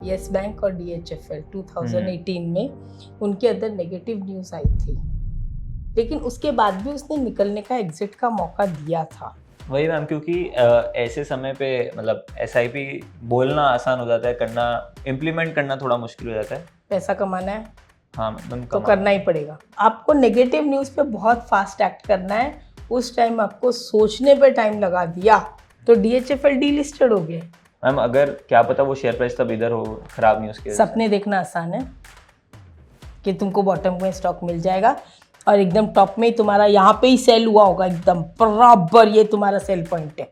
Yes bank और DHFL 2018 में उनके अंदर नेगेटिव न्यूज़ आई थी, लेकिन उसके बाद भी उसने निकलने का एग्जिट का मौका दिया था। वही मैम, क्योंकि ऐसे समय पे मतलब SIP बोलना आसान हो जाता है, करना इम्प्लीमेंट करना थोड़ा मुश्किल हो जाता है। पैसा कमाना है हाँ मैम, तो करना ही पड़ेगा। आपको नेगेटिव न्यूज़ पे बहुत फास्ट एक्ट करना है। उस टाइम आपको सोचने पे टाइम लगा दिया तो DHFL डीलिस्टेड हो गए। मैम अगर क्या पता वो शेयर प्राइस तब इधर हो, खराब न्यूज़ के वजह से। सपने देखना आसान है कि तुमको बॉटम में स्टॉक मिल जाएगा और एकदम टॉप में ही तुम्हारा यहाँ पे ही सेल हुआ होगा, एकदम बराबर ये तुम्हारा सेल पॉइंट है।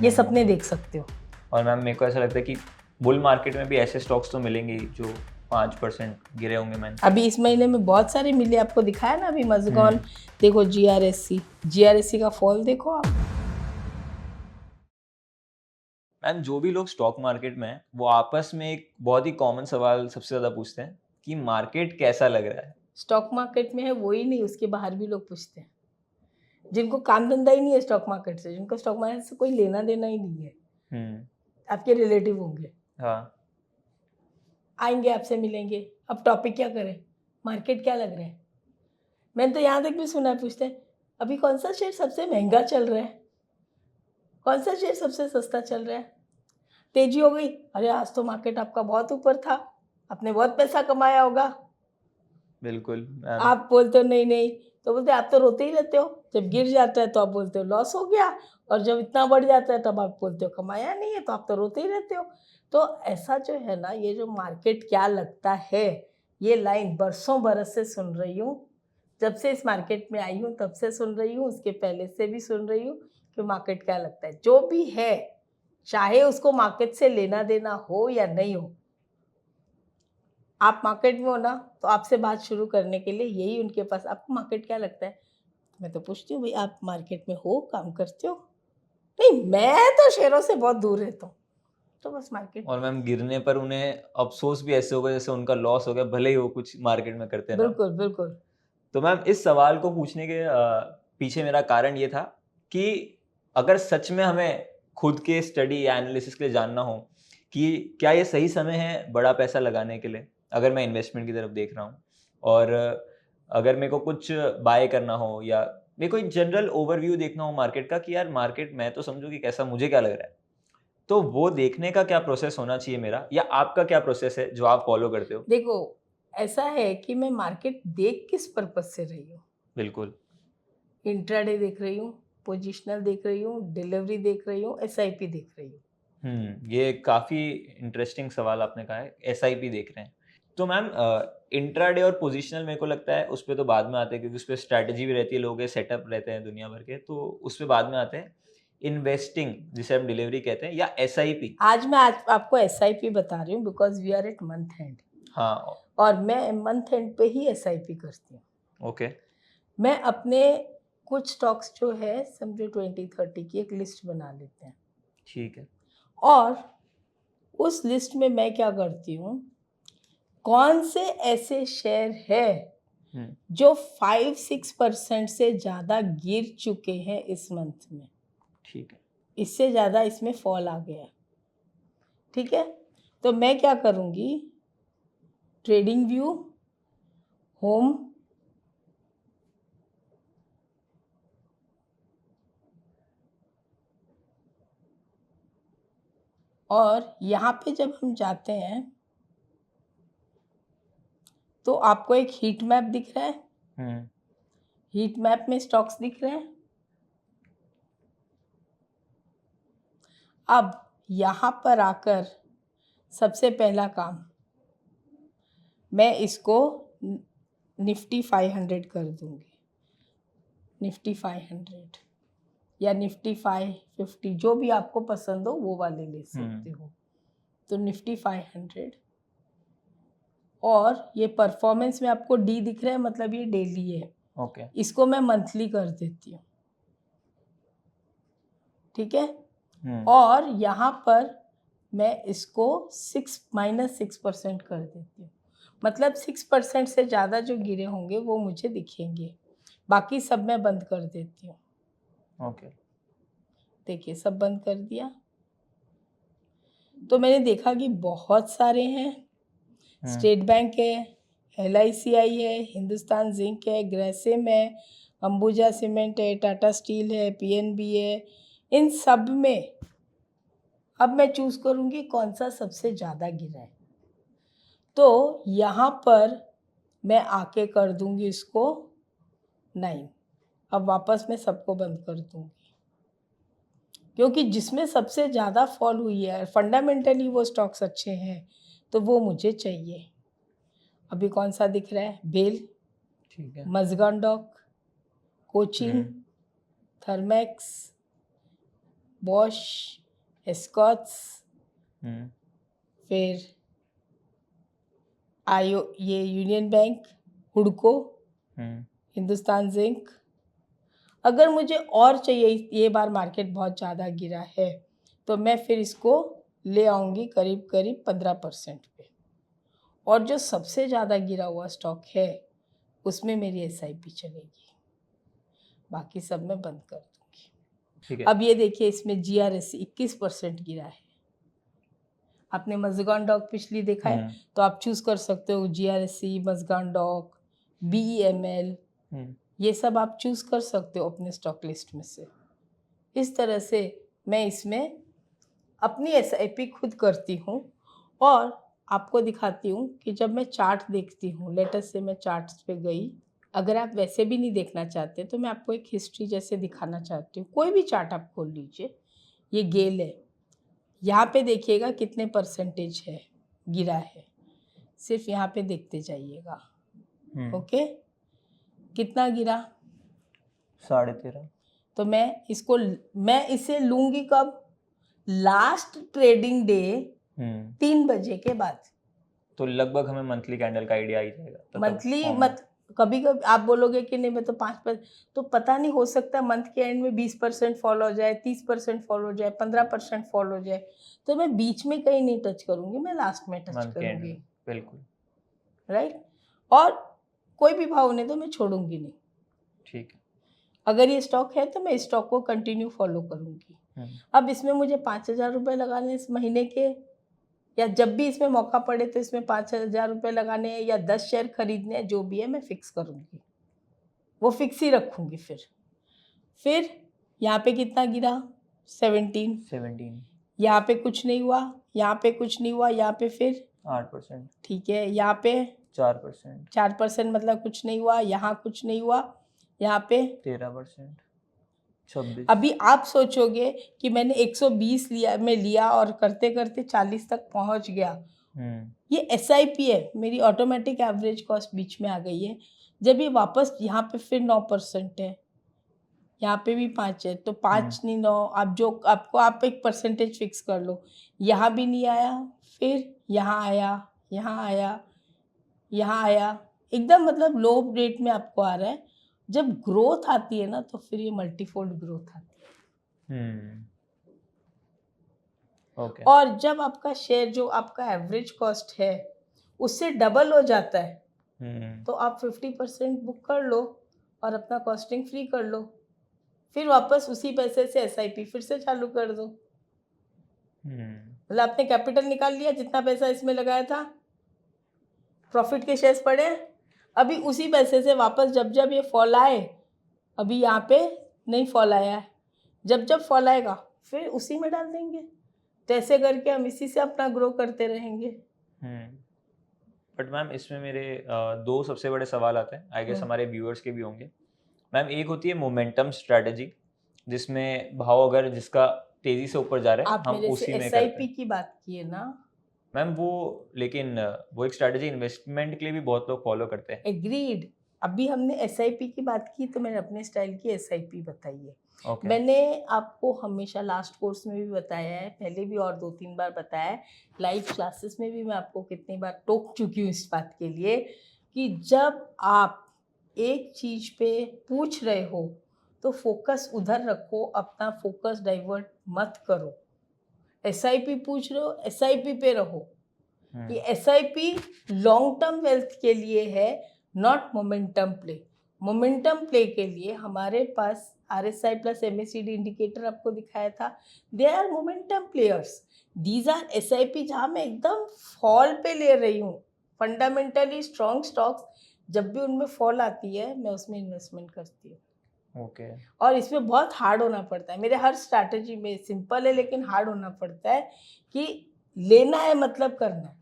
ये सपने देख सकते हो। और मैम मेरे को ऐसा लगता है कि बुल मार्केट में भी ऐसे स्टॉक्स तो मिलेंगे ही जो 5% गिरे होंगे। मैंने अभी इस महीने में बहुत सारे मिले, आपको दिखाया ना अभी मज़गॉन देखो, GRSC का फॉल देखो आप। मैम जो भी लोग स्टॉक मार्केट में हैं वो आपस में एक बहुत ही कॉमन सवाल सबसे ज़्यादा पूछते हैं कि मार्केट कैसा लग रहा है। स्टॉक मार्केट में है वो ही नहीं, उसके बाहर भी लोग पूछते हैं जिनको काम धंधा ही नहीं है स्टॉक मार्केट से, जिनको स्टॉक मार्केट से कोई लेना देना ही नहीं है। आपके रिलेटिव होंगे, हाँ आएंगे आपसे मिलेंगे, अब टॉपिक क्या करें, मार्केट क्या लग रहा है। मैंने तो यहाँ तक भी सुना है, पूछते हैं अभी कौन सा शेयर सबसे महंगा चल रहा है, कौन सा शेयर सबसे सस्ता चल रहा है। तेजी हो गई, अरे आज तो मार्केट आपका बहुत ऊपर था, आपने बहुत पैसा कमाया होगा। बिल्कुल मैम। आप बोलते हो नहीं नहीं, तो बोलते आप तो रोते ही रहते हो, जब गिर जाता है तो आप बोलते हो लॉस हो गया, और जब इतना बढ़ जाता है तब आप बोलते हो कमाया नहीं है, तो आप तो रोते ही रहते हो। तो ऐसा जो है ना, ये जो मार्केट क्या लगता है, ये लाइन बरसों बरस से सुन रही हूँ, जब से इस मार्केट में आई हूँ तब से सुन रही हूँ, उसके पहले से भी सुन रही हूँ कि मार्केट क्या लगता है। जो भी है, चाहे उसको मार्केट से लेना देना हो या नहीं हो, आप मार्केट में हो ना, तो आपसे बात शुरू करने के लिए यही उनके पास, आपको मार्केट क्या लगता है। मैं तो पूछती हूँ भाई आप मार्केट में हो, काम करते हो। नहीं, मैं तो शेयरों से बहुत दूर रहता हूँ, तो बस मार्केट। और मैम गिरने पर उन्हें अफसोस भी ऐसे होगा जैसे उनका लॉस हो गया, भले ही वो कुछ मार्केट में करते ना। बिल्कुल बिल्कुल। तो मैम इस सवाल को पूछने के पीछे मेरा कारण ये था कि अगर सच में हमें खुद के स्टडी या एनालिसिस के लिए जानना हो कि क्या ये सही समय है बड़ा पैसा लगाने के लिए, अगर मैं इन्वेस्टमेंट की तरफ देख रहा हूँ, और अगर मेरे को कुछ बाय करना हो या मेरे को एक जनरल ओवरव्यू देखना हो मार्केट का कि यार मार्केट मैं तो समझूँ कि कैसा, मुझे क्या लग रहा है, तो वो देखने का क्या प्रोसेस होना चाहिए मेरा, या आपका क्या प्रोसेस है जो आप फॉलो करते हो? देखो, ऐसा है कि मैं मार्केट देख किस पर्पज से रही हूँ। बिल्कुल। इंट्राडे देख रही हूँ, पोजिशनल देख रही हूँ, डिलीवरी देख रही हूँ, SIP देख रही हूँ। ये काफ़ी इंटरेस्टिंग सवाल आपने कहा है, SIP देख रहे हैं। तो मैम इंट्राडे और पोजिशनल मेरे को लगता है उस पे तो बाद में आते हैं, क्योंकि उस पे स्ट्रैटेजी भी रहती है, लोगों के सेटअप रहते हैं दुनिया भर के, तो उस पे बाद में आते हैं। इन्वेस्टिंग जिसे हम डिलीवरी कहते हैं, या SIP। आज मैं आपको SIP बता रही हूँ because we are at month end, हाँ और मैं मंथ एंड पे ही SIP करती हूँ। ओके। मैं अपने कुछ स्टॉक्स जो है समझो 20-30 की एक लिस्ट बना लेते हैं, ठीक है। और उस लिस्ट में मैं क्या करती हूँ, कौन से ऐसे शेयर है जो 5-6% से ज़्यादा गिर चुके हैं इस मंथ में, ठीक है। इससे ज़्यादा इसमें फॉल आ गया, ठीक है। तो मैं क्या करूँगी, ट्रेडिंग व्यू, होम, और यहाँ पे जब हम जाते हैं तो आपको एक हीट मैप दिख रहा है, हीट मैप में स्टॉक्स दिख रहे हैं। अब यहाँ पर आकर सबसे पहला काम, मैं इसको निफ्टी 500 कर दूंगी, निफ्टी 500 या निफ्टी 550, जो भी आपको पसंद हो वो वाले ले सकते हो। तो निफ्टी 500, और ये परफॉर्मेंस में आपको D दिख रहा है, मतलब ये डेली है। ओके। इसको मैं मंथली कर देती हूँ, ठीक है। और यहाँ पर मैं इसको -6% कर देती हूँ, मतलब 6% से ज़्यादा जो गिरे होंगे वो मुझे दिखेंगे, बाकी सब मैं बंद कर देती हूँ। ओके। देखिए सब बंद कर दिया। तो मैंने देखा कि बहुत सारे हैं। स्टेट बैंक है, LICI है, हिंदुस्तान जिंक है, ग्रेसिम है, अंबुजा सीमेंट है, टाटा स्टील है, PNB है। इन सब में अब मैं चूज करूंगी कौन सा सबसे ज़्यादा गिरा है। तो यहाँ पर मैं आके कर दूंगी इसको 9। अब वापस मैं सबको बंद कर दूंगी, क्योंकि जिसमें सबसे ज़्यादा फॉल हुई है, फंडामेंटली वो स्टॉक्स अच्छे हैं, तो वो मुझे चाहिए। अभी कौन सा दिख रहा है? बेल, ठीक है। मज़गान डॉक, कोचिन, थर्मैक्स, बॉश, एस्कॉट्स, फिर ये यूनियन बैंक, हुडको, हिंदुस्तान जिंक। अगर मुझे और चाहिए, ये बार मार्केट बहुत ज़्यादा गिरा है, तो मैं फिर इसको ले आऊँगी करीब करीब 15% पे। और जो सबसे ज़्यादा गिरा हुआ स्टॉक है उसमें मेरी SIP चलेगी, बाकी सब मैं बंद कर दूँगी। ठीक है। अब ये देखिए, इसमें GRSC 21% गिरा है। आपने मज़गान डॉक पिछली देखा है, तो आप चूज़ कर सकते हो GRSC, मज़गान डॉक, BEML, ये सब आप चूज़ कर सकते हो अपने स्टॉक लिस्ट में से। इस तरह से मैं इसमें अपनी SIP खुद करती हूँ और आपको दिखाती हूँ कि जब मैं चार्ट देखती हूँ, लेटेस्ट से मैं चार्ट्स पे गई। अगर आप वैसे भी नहीं देखना चाहते तो मैं आपको एक हिस्ट्री जैसे दिखाना चाहती हूँ। कोई भी चार्ट आप खोल लीजिए, ये गेल है, यहाँ पे देखिएगा कितने परसेंटेज है गिरा है, सिर्फ यहाँ पे देखते जाइएगा। ओके, कितना गिरा? 13.5। तो मैं इसे लूंगी कब? लास्ट ट्रेडिंग डे 3 बजे के बाद। तो लगभग हमें मंथली कैंडल का आइडिया आ ही जाएगा। तो मंथली कभी कभी आप बोलोगे कि नहीं मैं तो 5%, तो पता नहीं, हो सकता है मंथ के एंड में 20% फॉल हो जाए, 30% फॉल हो जाए, 15% फॉल हो जाए। तो मैं बीच में कहीं नहीं टच करूंगी, मैं लास्ट में टच करूंगी। बिल्कुल राइट। और कोई भी भाव नहीं तो मैं छोड़ूंगी नहीं। ठीक है। अगर ये स्टॉक है तो मैं इस स्टॉक को कंटिन्यू फॉलो करूंगी। अब इसमें मुझे 5,000 रुपये लगाने इस महीने के, या जब भी इसमें मौका पड़े तो इसमें 5,000 रुपये लगाने हैं, या 10 शेयर खरीदने हैं, जो भी है मैं फिक्स करूंगी, वो फिक्स ही रखूंगी। फिर यहाँ पे कितना गिरा? 17। यहाँ पे कुछ नहीं हुआ, यहाँ पे कुछ नहीं हुआ, यहाँ पे फिर 8%। ठीक है, यहाँ पे 4%। 4% मतलब कुछ नहीं हुआ, यहाँ कुछ नहीं हुआ, यहाँ पे 13%। 26। अभी आप सोचोगे कि मैंने 120 लिया और करते करते 40 तक पहुंच गया। ये SIP है, मेरी ऑटोमेटिक एवरेज कॉस्ट बीच में आ गई है। जब ये वापस यहाँ पे फिर 9% है, यहाँ पे भी 5 है, तो 5 नहीं 9, आप जो आपको आप एक परसेंटेज फिक्स कर लो। यहाँ भी नहीं आया, फिर यहाँ आया, यहाँ आया, यहाँ आया, एकदम मतलब लो रेट में आपको आ रहा है। जब ग्रोथ आती है ना तो फिर ये मल्टीफोल्ड ग्रोथ आती है। ओके। और जब आपका शेयर जो आपका एवरेज कॉस्ट है उससे डबल हो जाता है, तो आप 50% बुक कर लो और अपना कॉस्टिंग फ्री कर लो। फिर वापस उसी पैसे से SIP फिर से चालू कर दो। मतलब आपने कैपिटल निकाल लिया, जितना पैसा इसमें लगाया था, प्रॉफिट के शेयर्स पड़े, अभी उसी पैसे से वापस जब जब ये फॉल आए, अभी यहाँ पे नहीं फॉल आया है, जब जब फॉल आएगा फिर उसी में डाल देंगे। तो ऐसे करके हम इसी से अपना ग्रो करते रहेंगे। बट मैम इसमें मेरे 2 सबसे बड़े सवाल आते हैं, आई गेस हमारे व्यूअर्स के भी होंगे। मैम एक होती है मोमेंटम स्ट्रेटजी, जिसमें भाव अगर जिसका तेजी से ऊपर जा रहा है हम उसी में करते हैं। SIP की बात की है ना मैम, लेकिन वो एक स्ट्रेटजी इन्वेस्टमेंट के लिए भी बहुत लोग फॉलो करते हैं। एग्रीड। अभी हमने SIP की बात की तो मैंने अपने स्टाइल की SIP बताई है। Okay. मैंने आपको हमेशा लास्ट कोर्स में भी बताया है, पहले भी और 2-3 बार बताया है, लाइव क्लासेस में भी मैं आपको कितनी बार टोक चुकी हूँ इस बात के लिए कि जब आप एक चीज़ पे पूछ रहे हो तो फोकस उधर रखो, अपना फोकस डाइवर्ट मत करो। SIP पूछ रहे हो, SIP पे रहो। ये SIP लॉन्ग टर्म वेल्थ के लिए है, not momentum play. Momentum play के लिए हमारे पास RSI प्लस MACD इंडिकेटर आपको दिखाया था, they are momentum players. These are SIP जहाँ मैं एकदम फॉल पे ले रही हूँ. फंडामेंटली स्ट्रॉन्ग स्टॉक्स जब भी उनमें फॉल आती है मैं उसमें इन्वेस्टमेंट करती हूँ. ओके. और इसमें बहुत हार्ड होना पड़ता है. मेरे हर स्ट्रैटेजी में सिंपल है लेकिन हार्ड होना पड़ता है कि लेना है मतलब करना है.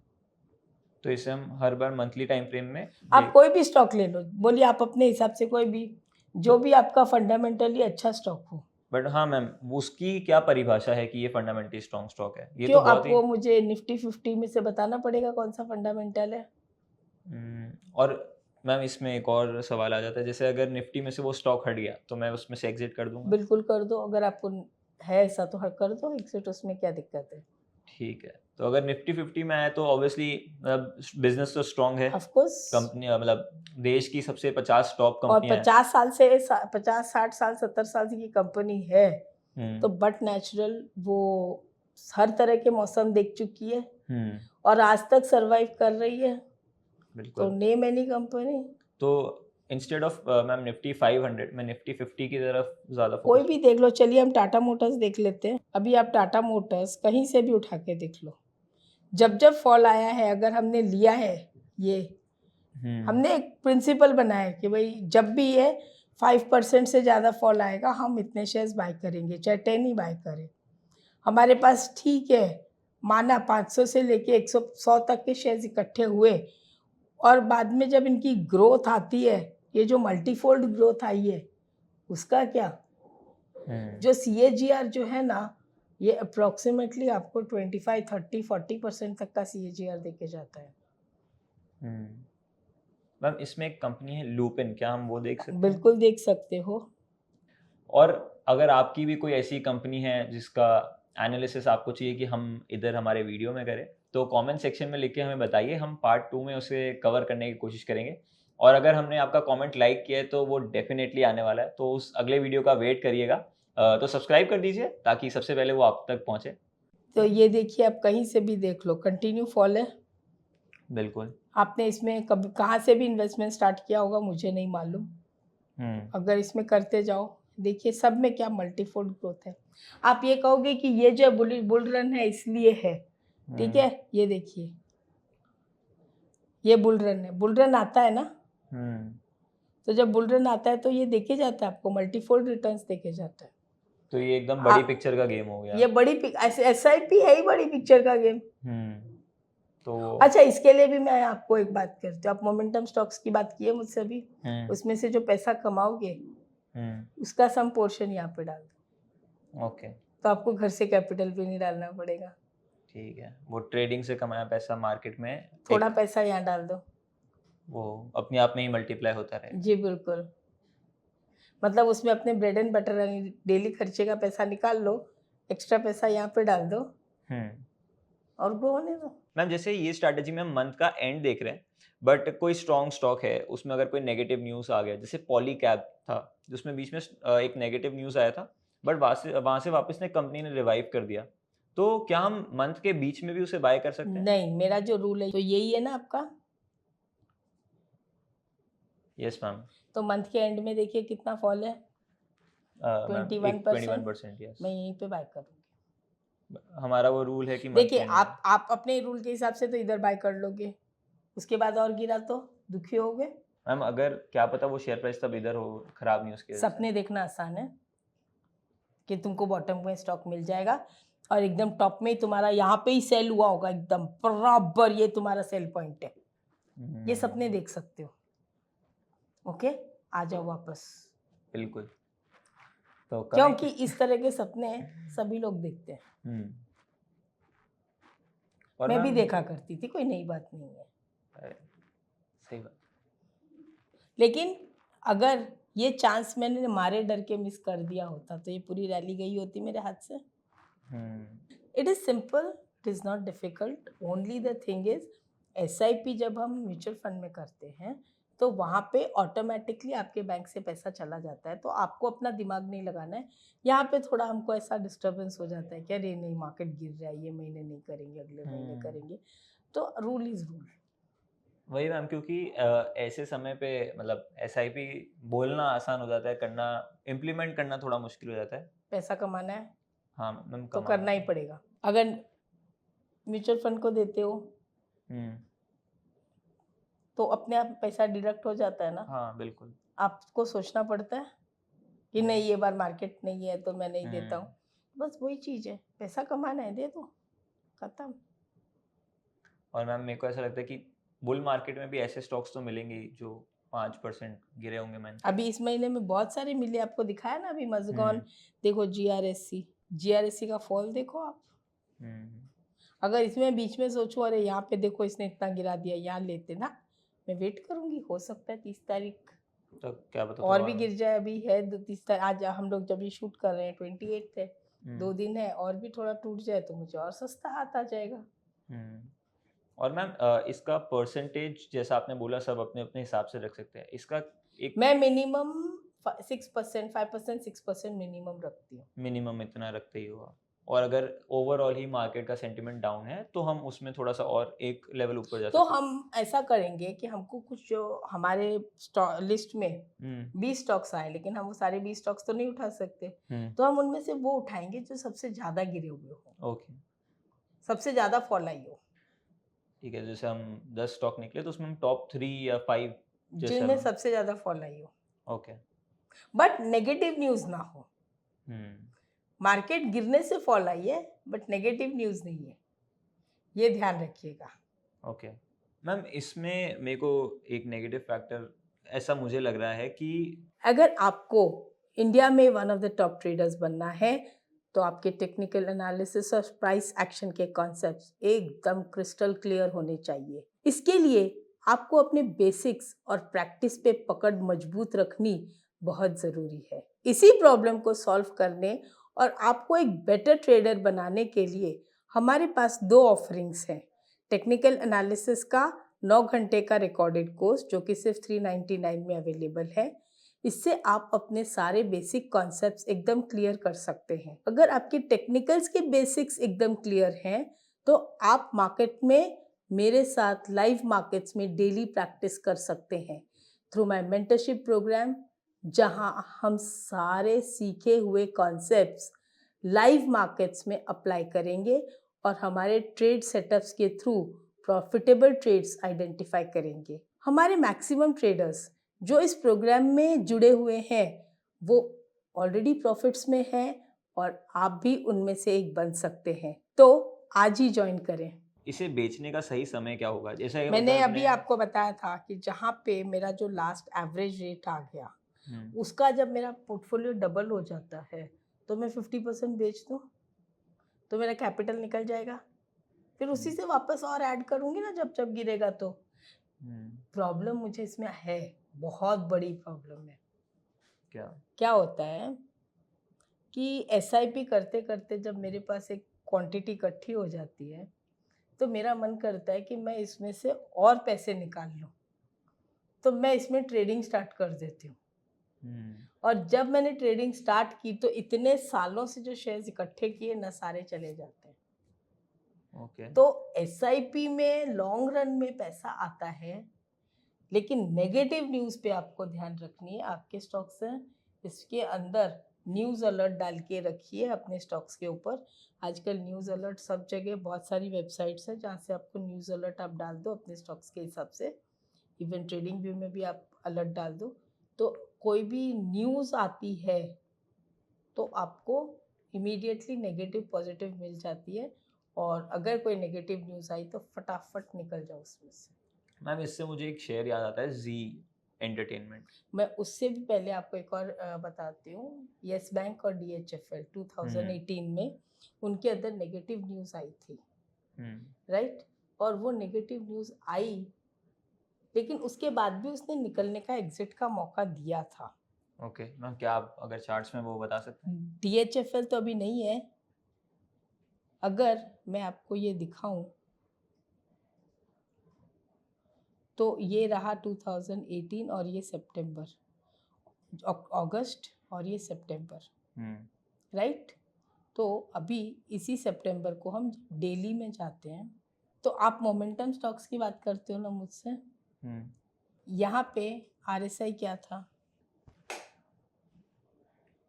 तो इसे हम हर बार मंथली टाइम फ्रेम में आप कोई भी स्टॉक ले लो, बोलिए आप अपने हिसाब से कोई भी, जो भी आपका फंडामेंटली अच्छा स्टॉक हो. बट हाँ मैम, उसकी क्या परिभाषा है कि ये फंडामेंटली स्ट्रॉन्ग स्टॉक है? ये क्यों तो बहुत ही आपको मुझे निफ्टी 50 में से बताना पड़ेगा कौन सा फंडामेंटल है? और मैम इसमें एक और सवाल आ जाता है, जैसे अगर निफ्टी में से वो स्टॉक हट गया तो मैं उसमें से एग्जिट कर दूंगा? बिल्कुल कर दो, अगर आपको है ऐसा तो कर दो एग्जिट, उसमें क्या दिक्कत है? ठीक है. तो अगर निफ्टी 50 में आए तो ऑब्वियसली मतलब बिजनेस तो स्ट्रांग है, ऑफ कोर्स. कंपनी मतलब देश की सबसे 50 टॉप और कंपनियां हैं. 50 साल से 50 60 साल 70 साल की कंपनी है तो बट नेचुरल वो हर तरह के मौसम देख चुकी है और आज तक सरवाइव कर रही है. तो बिल्कुल. Name any company. तो इंस्टेड ऑफ मैम निफ्टी 500 मैं निफ्टी 50 की तरफ ज़्यादा कोई फोकस. भी देख लो. चलिए हम टाटा मोटर्स देख लेते हैं. अभी आप टाटा मोटर्स कहीं से भी उठा के देख लो, जब जब फॉल आया है अगर हमने लिया है ये, हमने एक प्रिंसिपल बनाया है कि भाई जब भी ये 5% से ज़्यादा फॉल आएगा हम इतने शेयर्स बाय करेंगे, चाहे 10 ही बाय करें. हमारे पास ठीक है माना 500 से लेके 100 तक के शेयर्स इकट्ठे हुए और बाद में जब इनकी ग्रोथ आती है, ये जो मल्टीफोल्ड ग्रोथ आई है उसका क्या? जो CAGR जो है ना, ये अप्रोक्सीमेटली आपको 25 30 40% तक का CAGR देके जाता है. मैम इसमें एक कंपनी है लूपिन, क्या हम वो देख सकते हैं? बिल्कुल देख सकते हो. और अगर आपकी भी कोई ऐसी कंपनी है जिसका एनालिसिस आपको चाहिए कि हम इधर हमारे वीडियो में करें, तो कमेंट सेक्शन में लिख के हमें बताइए, हम पार्ट 2 में उसे कवर करने की कोशिश करेंगे. और अगर हमने आपका कमेंट लाइक किया है तो वो डेफिनेटली आने वाला है, तो उस अगले वीडियो का वेट करिएगा. तो सब्सक्राइब कर दीजिए ताकि सबसे पहले वो आप तक पहुँचे. तो ये देखिए आप कहीं से भी देख लो कंटिन्यू फॉल है. बिल्कुल. आपने इसमें कभी कहाँ से भी इन्वेस्टमेंट स्टार्ट किया होगा मुझे नहीं मालूम. अगर इसमें करते जाओ देखिए सब में क्या मल्टीफोल्ड ग्रोथ है. आप ये कहोगे कि ये जो बुल रन है इसलिए है, ठीक है. ये देखिए ये बुल रन है, बुल रन आता है ना, तो जब बुल रन आता है तो ये देखे जाता है आपको मल्टीफोल्ड रिटर्न्स देखे जाता है. तो ये एकदम बड़ी पिक्चर का गेम हो गया. ये बड़ी SIP है ही बड़ी पिक्चर का गेम. तो अच्छा इसके लिए भी मैं आपको एक बात करती हूँ. आप मोमेंटम स्टॉक्स की बात की है मुझसे अभी, उसमें से जो पैसा कमाओगे उसका सम पोर्शन यहाँ पे डाल दो. ओके. तो आपको घर से कैपिटल भी नहीं डालना पड़ेगा. ठीक है. वो ट्रेडिंग से कमाया पैसा मार्केट में थोड़ा पैसा यहाँ डाल दो, वो अपने आप में ही मल्टीप्लाई होता रहेगा. जी बिल्कुल. मतलब उसमें अपने ब्रेड एंड बटर डेली खर्चे का पैसा निकाल लो, एक्स्ट्रा पैसा यहाँ पे डाल दो और ग्रो होने दो. मैम जैसे ये स्ट्रैटेजी में हम मंथ का एंड देख रहे हैं, बट कोई स्ट्रॉन्ग स्टॉक है उसमें अगर कोई नेगेटिव न्यूज़ आ गया, जैसे पॉलीकैब था जिसमें बीच में एक नेगेटिव न्यूज़ आया था, बट वहाँ से वापस ने कंपनी ने रिवाइव कर दिया, तो क्या हम मंथ के बीच में भी उसे बाय कर सकते हैं? नहीं, मेरा जो रूल है तो यही है ना आपका. Yes ma'am. तो मंथ के एंड में देखिए कितना फॉल है, 21%. 21%. यस. मैं यहीं पे बाय करूँगी. हमारा वो रूल है कि देखिए आप अपने रूल के हिसाब से तो इधर बाय कर लोगे, उसके बाद और गिरा तो दुखी होगे. मैम अगर क्या पता वो शेयर प्राइस तब इधर हो खराब न्यूज़ के. सपने देखना आसान है कि तुमको बॉटम में स्टॉक मिल जाएगा और एकदम टॉप में ही तुम्हारा यहाँ पे ही सेल हुआ होगा एकदम बराबर, ये तुम्हारा सेल पॉइंट है. ये सपने देख सकते हो. ओके आ जाओ वापस. बिल्कुल. तो क्योंकि इस तरह के सपने सभी लोग देखते हैं. और मैं भी देखा करती थी, कोई नई बात नहीं है. सही बात. लेकिन अगर ये चांस मैंने मारे डर के मिस कर दिया होता तो ये पूरी रैली गई होती मेरे हाथ से. It is simple, it is not difficult. Only the thing is SIP जब हम म्यूचुअल फंड में करते हैं तो वहाँ पे ऑटोमेटिकली आपके बैंक से पैसा चला जाता है, तो आपको अपना दिमाग नहीं लगाना है. यहाँ पे थोड़ा हमको ऐसा डिस्टर्बेंस हो जाता है कि अरे नहीं मार्केट गिर रहा है, ये महीने नहीं करेंगे, अगले महीने करेंगे. तो रूल इज़ रूल. वही मैम, क्योंकि ऐसे समय पे मतलब एसआईपी बोलना आसान हो जाता है, करना इम्प्लीमेंट करना थोड़ा मुश्किल हो जाता है। पैसा कमाना है हाँ मैम, तो कमाना करना ही तो। पड़ेगा। अगर म्यूचुअल फंड को देते हो हम्म। तो अपने आप पैसा डिडक्ट हो जाता है ना, हाँ बिल्कुल। आपको सोचना पड़ता है कि नहीं हम्म। ये बार मार्केट नहीं है तो मैं नहीं देता हम्म। हूँ। बस वही चीज़ है, पैसा कमाना है दे दो, खत्म। और मैम मेरे को ऐसा लगता है कि बुल मार्केट में भी ऐसे स्टॉक्स तो मिलेंगे ही जो 5% गिरे होंगे मैंने। अभी इस महीने में बहुत सारे मिले, आपको दिखाया ना अभी मजगॉन, हम्म। देखो जीआरएससी का फॉल देखो आप। हम्म। अगर इसमें बीच में सोचो अरे यहाँ पे देखो इसने इतना गिरा दिया, यहाँ लेते ना, मैं वेट करूंगी, हो सकता है 30 तारीख तो क्या पता और थोड़ा। भी गिर जाए। अभी है 30 तारीख, आज हम लोग जब ये शूट कर रहे हैं 28 है, हम्म। 2 दिन है, और भी थोड़ा टूट जाए तो मुझे और सस्ता हाथ आ जाएगा। हम्म। और मैम इसका परसेंटेज जैसा आपने बोला सब अपने अपने हिसाब से रख सकते हैं, इसका एक मैं मिनिमम 6%, 5%, 6% मिनिमम रखती हूँ। मिनिमम इतना रखते ही होगा। और अगर ओवरऑल ही मार्केट का सेंटिमेंट डाउन है तो हम उसमें थोड़ा सा और एक लेवल ऊपर जा तो सकते हम ऐसा करेंगे कि हमको कुछ जो हमारे लिस्ट में हैं। 20 स्टॉक्स आए, लेकिन हम वो सारे 20 स्टॉक्स तो नहीं उठा सकते, हम्म। तो हम उनमें से वो उठाएंगे जो सबसे ज़्यादा गिरे हुए हो, ओके सबसे ज़्यादा फॉल आई हो, ठीक है, जैसे हम 10 स्टॉक निकले तो उसमें हम टॉप 3 या 5 जैसे जिनमें हम। सबसे ज़्यादा फॉल आई हो, ओके। बट नेगेटिव न्यूज़ ना हो। हम्म। मार्केट गिरने से फॉल आई है बट नेगेटिव न्यूज़ नहीं है, ये ध्यान रखिएगा। ओके मैम, इसमें मेरे को एक नेगेटिव फैक्टर ऐसा मुझे लग रहा है कि अगर आपको इंडिया में one of the top traders बनना है तो आपके टेक्निकल एनालिसिस और प्राइस एक्शन के कॉन्सेप्ट्स एकदम क्रिस्टल क्लियर होने चाहिए। इसके लिए आपको अपने बेसिक्स और प्रैक्टिस पे पकड़ मजबूत रखनी बहुत ज़रूरी है। इसी प्रॉब्लम को सॉल्व करने और आपको एक बेटर ट्रेडर बनाने के लिए हमारे पास 2 ऑफरिंग्स हैं। टेक्निकल एनालिसिस का 9 घंटे का रिकॉर्डेड कोर्स जो कि सिर्फ 399 में अवेलेबल है। इससे आप अपने सारे बेसिक कॉन्सेप्ट्स एकदम क्लियर कर सकते हैं। अगर आपके टेक्निकल्स के बेसिक्स एकदम क्लियर हैं तो आप मार्केट में मेरे साथ लाइव मार्केट्स में डेली प्रैक्टिस कर सकते हैं थ्रू माय मेंटरशिप प्रोग्राम, जहां हम सारे सीखे हुए कॉन्सेप्ट्स लाइव मार्केट्स में अप्लाई करेंगे और हमारे ट्रेड सेटअप्स के थ्रू प्रॉफिटेबल ट्रेड्स आइडेंटिफाई करेंगे। हमारे मैक्सिमम ट्रेडर्स जो इस प्रोग्राम में जुड़े हुए हैं वो ऑलरेडी प्रॉफिट्स में हैं और आप भी उनमें से एक बन सकते हैं, तो आज ही ज्वाइन करें। इसे बेचने का सही समय क्या होगा, जैसे मैंने अगर अभी आपको बताया था कि जहाँ पे मेरा जो लास्ट एवरेज रेट आ गया हम्म। उसका जब मेरा पोर्टफोलियो डबल हो जाता है तो मैं 50% बेच दूँ तो मेरा कैपिटल निकल जाएगा, फिर उसी से वापस और ऐड करूँगी ना जब जब गिरेगा तो। हम्म। प्रॉब्लम मुझे इसमें है, बहुत बड़ी प्रॉब्लम है। क्या? क्या होता है कि एसआईपी करते करते जब मेरे पास एक क्वांटिटी इकट्ठी हो जाती है तो मेरा मन करता है कि मैं इसमें से और पैसे निकाल लूं, तो मैं इसमें ट्रेडिंग स्टार्ट कर देती हूँ। और जब मैंने ट्रेडिंग स्टार्ट की तो इतने सालों से जो शेयर्स इकट्ठे किए ना सारे चले जाते हैं। ओके। तो एसआईपी में लॉन्ग रन में पैसा आता है, लेकिन नेगेटिव न्यूज़ पे आपको ध्यान रखनी है। आपके स्टॉक्स हैं इसके अंदर न्यूज़ अलर्ट डाल के रखिए अपने स्टॉक्स के ऊपर। आजकल न्यूज़ अलर्ट सब जगह, बहुत सारी वेबसाइट्स हैं जहाँ से आपको न्यूज़ अलर्ट आप डाल दो अपने स्टॉक्स के हिसाब से। इवन ट्रेडिंग व्यू में भी आप अलर्ट डाल दो, तो कोई भी न्यूज़ आती है तो आपको इमीडिएटली नेगेटिव पॉजिटिव मिल जाती है, और अगर कोई नेगेटिव न्यूज़ आई तो फटाफट निकल जाओ उसमें से। मैम इससे मुझे एक शेयर याद आता है, जी एंटरटेनमेंट। मैं उससे भी पहले आपको एक और बताती हूँ। येस बैंक और DHFL 2018 में उनके अंदर नेगेटिव न्यूज़ आई थी, राइट? और वो नेगेटिव न्यूज़ आई लेकिन उसके बाद भी उसने निकलने का एग्जिट का मौका दिया था। ओके मैम, क्या आप अगर चार्ट्स में वो बता सकते हैं? DHFL तो अभी नहीं है। अगर मैं आपको ये दिखाऊं तो ये रहा 2018 और ये सितंबर, अगस्त और ये सितंबर, राइट? तो अभी इसी सितंबर को हम डेली में जाते हैं, तो आप मोमेंटम स्टॉक्स की बात करते हो ना मुझसे, यहाँ पे RSI क्या था?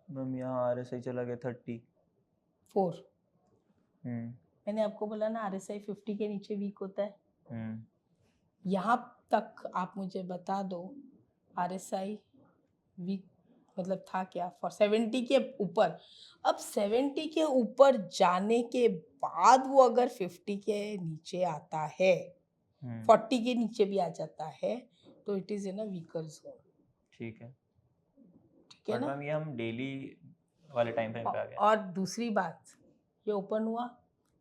मैम यहाँ RSI चला गया 30। 4। हम्म मैंने आपको बोला ना RSI 50 के नीचे वीक होता है। हम्म यहाँ तक आप मुझे बता दो RSI वीक मतलब था क्या फॉर 70 के ऊपर। अब 70 के ऊपर जाने के बाद वो अगर 50 के नीचे आता है, 40 के नीचे भी आ जाता है, तो it is in a weaker zone. ठीक है ठीक है बट ना? मैम ये हम डेली वाले टाइम फ्रेम पे आ गए। और दूसरी बात, ये ओपन हुआ,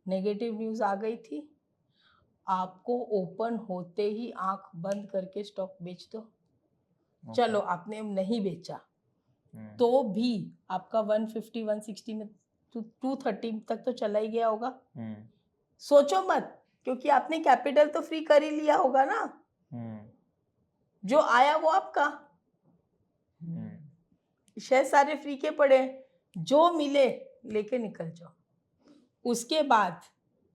नेगेटिव न्यूज आ गई थी, आपको ओपन होते ही आंख बंद करके स्टॉक बेच दो। चलो आपने नहीं बेचा तो भी आपका 150 160 में 230 तक तो चला ही गया होगा। सोचो मत, क्योंकि आपने कैपिटल तो फ्री कर ही लिया होगा ना। जो आया वो आपका, शेयर सारे फ्री के पड़े, जो मिले लेके निकल जाओ। उसके बाद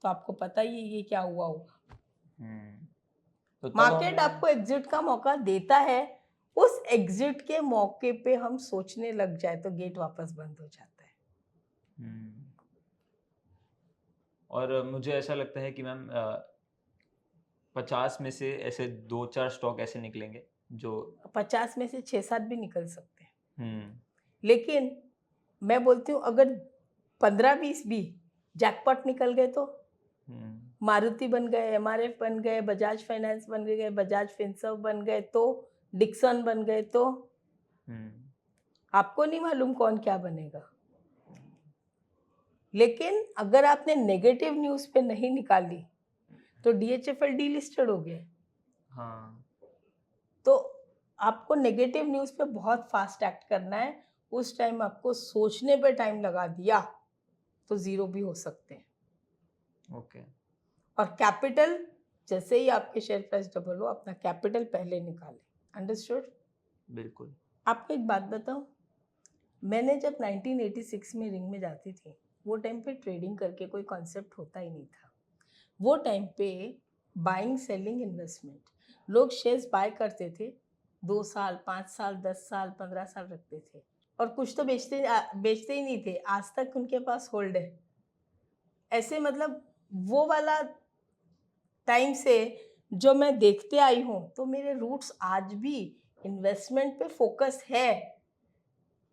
तो आपको पता ही है ये क्या हुआ होगा। तो तब मार्केट हमें आपको एग्जिट का मौका देता है, उस एग्जिट के मौके पे हम सोचने लग जाए तो गेट वापस बंद हो जाता है। और मुझे ऐसा लगता है कि मैम 50 में से ऐसे 2-4 स्टॉक ऐसे निकलेंगे जो 50 में से 6-7 भी निकल सकते हैं। लेकिन मैं बोलती हूँ अगर 15-20 भी जैकपॉट निकल गए तो मारुति बन गए, MRF बन गए, बजाज फाइनेंस बन गए, बजाज फिनसर्व बन गए, तो डिक्सन बन गए, तो आपको नहीं मालूम कौन क्या बनेगा। लेकिन अगर आपने नेगेटिव न्यूज पे नहीं निकाली तो DHFL डीलिस्टेड हो गए। हाँ तो आपको नेगेटिव न्यूज पे बहुत फास्ट एक्ट करना है। उस टाइम आपको सोचने पे टाइम लगा दिया तो जीरो भी हो सकते हैं। ओके और कैपिटल जैसे ही आपके शेयर प्राइस डबल हो, अपना कैपिटल पहले निकाले। अंडरस्टूड? बिल्कुल। आपको एक बात बताऊं, मैंने जब 1986 में रिंग में जाती थी, वो टाइम पे ट्रेडिंग करके कोई कॉन्सेप्ट होता ही नहीं था। वो टाइम पे बाइंग सेलिंग इन्वेस्टमेंट, लोग शेयर्स बाय करते थे, 2 साल 5 साल 10 साल 15 साल रखते थे, और कुछ तो बेचते ही नहीं थे, आज तक उनके पास होल्ड है। ऐसे मतलब वो वाला टाइम से जो मैं देखते आई हूँ, तो मेरे रूट्स आज भी इन्वेस्टमेंट पे फोकस है।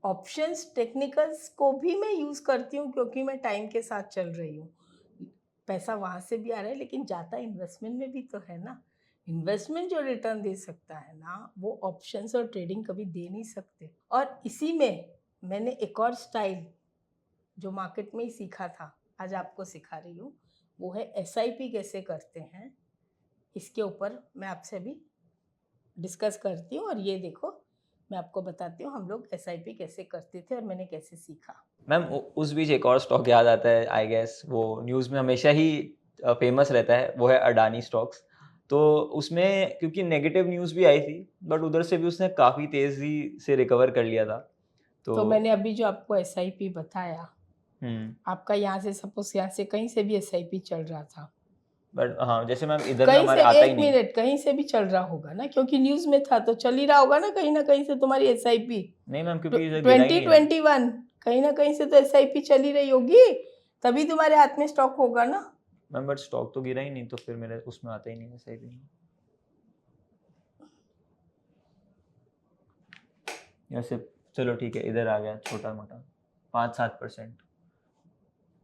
ऑप्शंस टेक्निकल्स को भी मैं यूज़ करती हूँ क्योंकि मैं टाइम के साथ चल रही हूँ। पैसा वहाँ से भी आ रहा है, लेकिन जाता इन्वेस्टमेंट में भी तो है ना। इन्वेस्टमेंट जो रिटर्न दे सकता है ना, वो ऑप्शंस और ट्रेडिंग कभी दे नहीं सकते। और इसी में मैंने एक और स्टाइल जो मार्केट में ही सीखा था, आज आपको सिखा रही हूँ, वो है SIP कैसे करते हैं। इसके ऊपर मैं आपसे अभी डिस्कस करती हूँ, और ये देखो मैं आपको बताती हूँ हम लोग SIP कैसे करते थे और मैंने कैसे सीखा। मैम उस बीच एक और स्टॉक याद आता है, आई गेस वो न्यूज़ में हमेशा ही फेमस रहता है, वो है अडानी स्टॉक्स। तो उसमें क्योंकि नेगेटिव न्यूज़ भी आई थी, बट उधर से भी उसने काफ़ी तेज़ी से रिकवर कर लिया था। तो मैंने अभी जो आपको SIP बताया, आपका यहाँ से सपोज यहाँ से कहीं से भी SIP चल रहा था, बट हाँ जैसे मैम इधर कहीं हमारे से आता ही एक नहीं। मिनट कहीं से भी चल रहा होगा ना, क्योंकि न्यूज में था तो चल ही रहा होगा ना कहीं से तुम्हारी SIP। नहीं मैम क्योंकि इधर गिरा ही नहीं है। 2021 कहीं ना कहीं से तो SIP चल ही रही होगी, तभी तुम्हारे हाथ में स्टॉक होगा ना। मैम बट स्टॉक तो गिरा ही नहीं, तो फिर मेरे उसमें आता ही नहीं है सही भी। जैसे चलो ठीक है, इधर आ गया छोटा मोटा 5-7%।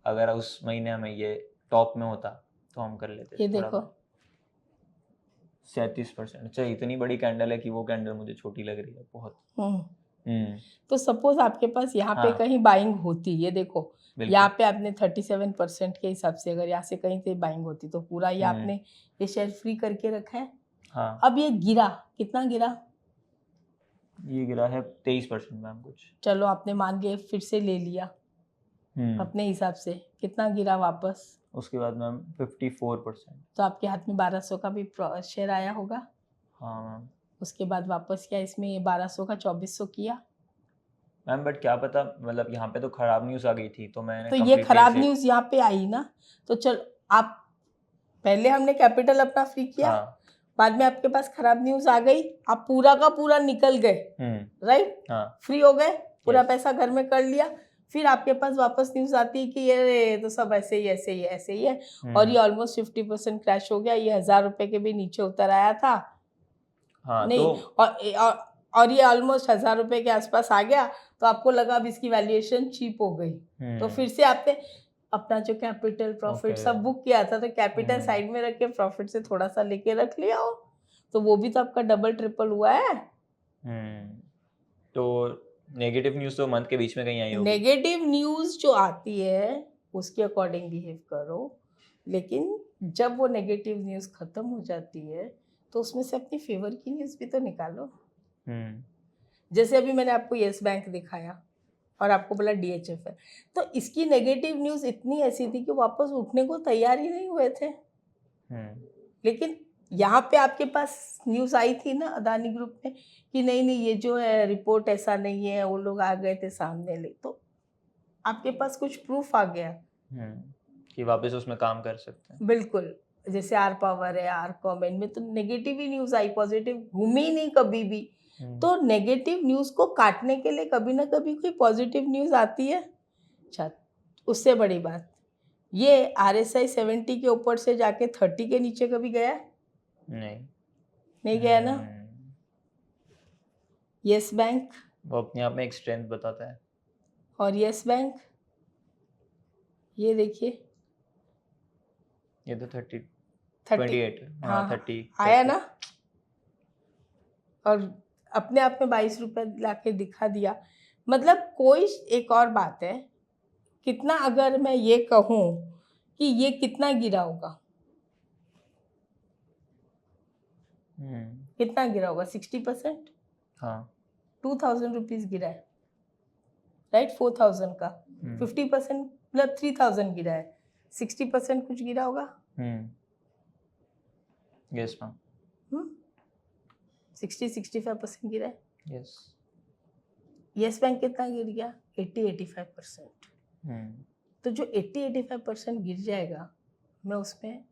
अगर उस महीने में ये टॉप में होता तो हम कर लेते। ये देखो 37%। अच्छा इतनी बड़ी कैंडल है कि वो कैंडल मुझे छोटी लग रही है बहुत। तो सपोज आपके पास यहाँ पे हाँ। कहीं बाइंग होती, ये देखो बिल्कुल। यहाँ पे आपने 37% के हिसाब से अगर यहाँ से कहीं से बाइंग होती तो पूरा ये आपने ये शेयर फ्री करके रखा है। हाँ अब ये गिरा, कितना गिरा? ये गिरा है 23% मैम कुछ। चलो आपने मान लिए, फिर से ले लिया अपने हिसाब से, कितना गिरा वापस? उसके बाद मैम 54%। तो आपके हाथ में 1200 का भी शेयर आया होगा। हाँ मैम। उसके बाद वापस किया, इसमें 1200 का 2400 किया। मैम बट क्या पता, मतलब यहाँ पे तो खराब न्यूज़ आ गई थी तो मैंने तो ये खराब न्यूज़ यहाँ पे आई ना, तो चल आप पहले हमने कैपिटल अपना फ्री किया। हाँ। बाद में आपके पास खराब न्यूज आ गई, आप पूरा का पूरा निकल गए, राइट, हाँ फ्री हो गए, पूरा Yes. पैसा घर में कर लिया, फिर आपके पास वापस न्यूज आती है कि ये तो सब ऐसे ही ऐसे ही ऐसे ही है, और ये ऑलमोस्ट 50% क्रैश हो गया, ये 1000 रुपए के भी नीचे उतर आया था, हाँ नहीं, तो और ये ऑलमोस्ट 1000 रुपए के आसपास आ गया, तो आपको लगा अब इसकी वैल्यूएशन चीप हो गई, तो फिर से आपने अपना जो कैपिटल प्रॉफिट Okay. सब बुक किया था, तो कैपिटल साइड में रख के प्रॉफिट से थोड़ा सा लेके रख लिया हो, तो वो भी तो आपका डबल ट्रिपल हुआ है। तो नेगेटिव न्यूज़ तो मंथ के बीच में कहीं आई होगी। नेगेटिव न्यूज जो आती है उसके अकॉर्डिंग बिहेव करो, लेकिन जब वो नेगेटिव न्यूज खत्म हो जाती है तो उसमें से अपनी फेवर की न्यूज भी तो निकालो। जैसे अभी मैंने आपको यस बैंक दिखाया और आपको बोला DHF है, तो इसकी नेगेटिव न्यूज इतनी ऐसी थी कि वापस उठने को तैयार ही नहीं हुए थे, लेकिन यहाँ पे आपके पास न्यूज आई थी ना अदानी ग्रुप में कि नहीं नहीं ये जो है रिपोर्ट ऐसा नहीं है, वो लोग आ गए थे सामने ले, तो आपके पास कुछ प्रूफ आ गया कि वापस उसमें काम कर सकते हैं। बिल्कुल, जैसे आर पावर है, आर कॉम, इनमें तो नेगेटिव ही न्यूज आई, पॉजिटिव घूमी नहीं कभी भी, तो नेगेटिव न्यूज को काटने के लिए कभी ना कभी कोई पॉजिटिव न्यूज आती है। अच्छा, उससे बड़ी बात, ये RSI 70 के ऊपर से जाके 30 के नीचे कभी गया? नहीं गया ना। यस बैंक, वो अपने आप में एक स्ट्रेंथ बताता है। और यस बैंक ये देखिए, ये तो 30 30 28 हाँ 30 आया ना, और अपने आप में 22 रुपए लाके दिखा दिया। मतलब कोई, एक और बात है, कितना, अगर मैं ये कहूँ कि ये कितना गिरा होगा, कितना गिरा होगा? 60%, हाँ 2000 रुपीज गिरा है, राइट, 4000 का 50% मतलब 3000 गिरा है, 60% कुछ गिरा होगा। यस मैम, 60-65% गिरा है। यस यस बैंक कितना गिर गया? 80-85%। तो जो 80-85% गिर जाएगा, मैं उसमें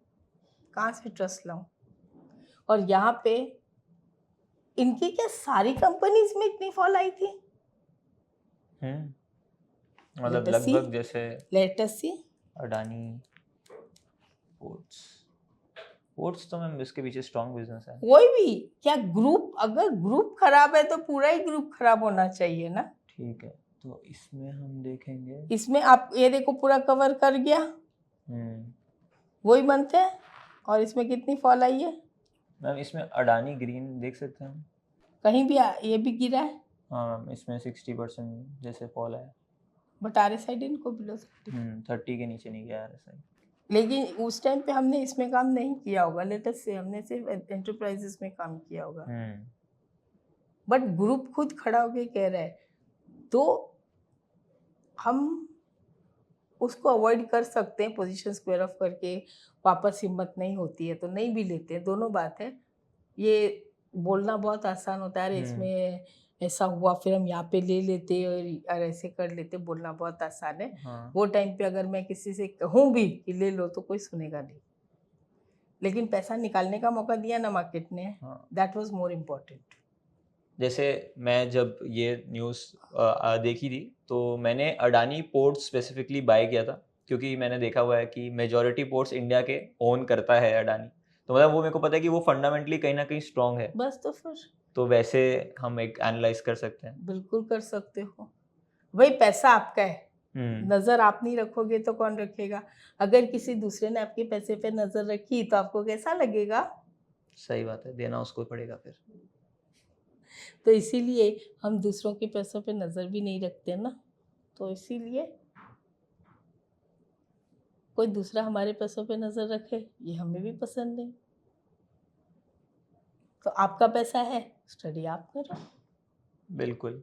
कहाँ से ट्रस्ट लाऊं? और यहाँ पे इनकी क्या सारी कंपनीज में इतनी फॉल आई थी? मतलब Let us see. लगभग जैसे लेट अस सी, अडानी, पोर्ट्स तो मैम इसके पीछे स्ट्रॉन्ग बिजनेस है। कोई भी क्या ग्रुप, अगर ग्रुप खराब है तो पूरा ही ग्रुप खराब होना चाहिए ना। ठीक है, तो इसमें हम देखेंगे, इसमें आप ये देखो पूरा कवर कर गया, वही मंथ है, और इसमें कितनी फॉल आई है? मैम इसमें अडानी ग्रीन देख सकते हैं हम, कहीं भी ये भी गिरा है, हाँ मैम इसमें 60% जैसे फॉल है, but RSI didn't go below 30 के नीचे नहीं गया RSI। लेकिन उस टाइम पे हमने इसमें काम नहीं किया होगा, लेटेस्ट से हमने सिर्फ एंटरप्राइजेस में काम किया होगा, बट ग्रुप खुद खड़ा होके कह रहा है, तो हम उसको अवॉइड कर सकते हैं, पोजीशन स्क्वायर ऑफ करके वापस हिम्मत नहीं होती है तो नहीं भी लेते हैं, दोनों बात है। ये बोलना बहुत आसान होता है, अरे इसमें ऐसा हुआ फिर हम यहाँ पे ले लेते और ऐसे कर लेते, बोलना बहुत आसान है। वो टाइम पे अगर मैं किसी से कहूँ भी कि ले लो तो कोई सुनेगा नहीं, लेकिन पैसा निकालने का मौका दिया ना मार्केट ने, दैट वाज मोर इम्पोर्टेंट। जैसे मैं जब ये न्यूज़ देखी थी तो मैंने अडानी पोर्ट्स स्पेसिफिकली बाय किया था, क्योंकि मैंने देखा हुआ है कि मेजॉरिटी पोर्ट्स इंडिया के ओन करता है अडानी, तो मतलब वो मेरे को पता है कि वो फंडामेंटली कहीं ना कहीं स्ट्रॉन्ग है, बस तो फिर तो वैसे हम एक एनालाइज कर सकते हैं। बिल्कुल कर सकते हो, भाई पैसा आपका है, नजर आप नहीं रखोगे तो कौन रखेगा? अगर किसी दूसरे ने आपके पैसे पे नजर रखी तो आपको कैसा लगेगा? सही बात है, देना उसको पड़ेगा फिर। तो इसीलिए हम दूसरों के पैसों पे नजर भी नहीं रखते ना, तो इसीलिए कोई दूसरा हमारे पैसों पे नजर रखे ये हमें भी पसंद नहीं। तो आपका पैसा है, स्टडी आप करो। बिल्कुल,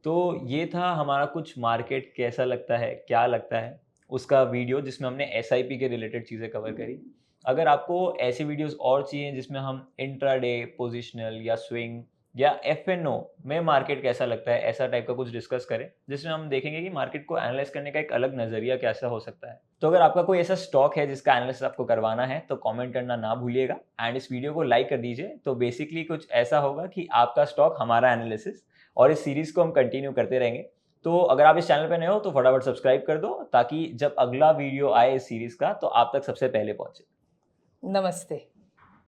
तो ये था हमारा कुछ मार्केट कैसा लगता है, क्या लगता है उसका वीडियो, जिसमें हमने SIP के रिलेटेड चीज़ें कवर करी। अगर आपको ऐसी वीडियोस और चाहिए जिसमें हम इंट्राडे, पोजिशनल या स्विंग या F&O में मार्केट कैसा लगता है, ऐसा टाइप का कुछ डिस्कस करें, जिसमें हम देखेंगे कि मार्केट को एनालाइज करने का एक अलग नजरिया कैसा हो सकता है। तो अगर आपका कोई ऐसा स्टॉक है जिसका एनालिसिस आपको करवाना है तो कमेंट करना ना भूलिएगा एंड इस वीडियो को लाइक कर दीजिए। तो बेसिकली कुछ ऐसा होगा कि आपका स्टॉक हमारा एनालिसिस, और इस सीरीज को हम कंटिन्यू करते रहेंगे। तो अगर आप इस चैनल पे नए हो तो फटाफट सब्सक्राइब कर दो, ताकि जब अगला वीडियो आए इस सीरीज का तो आप तक सबसे पहले पहुंचे। नमस्ते।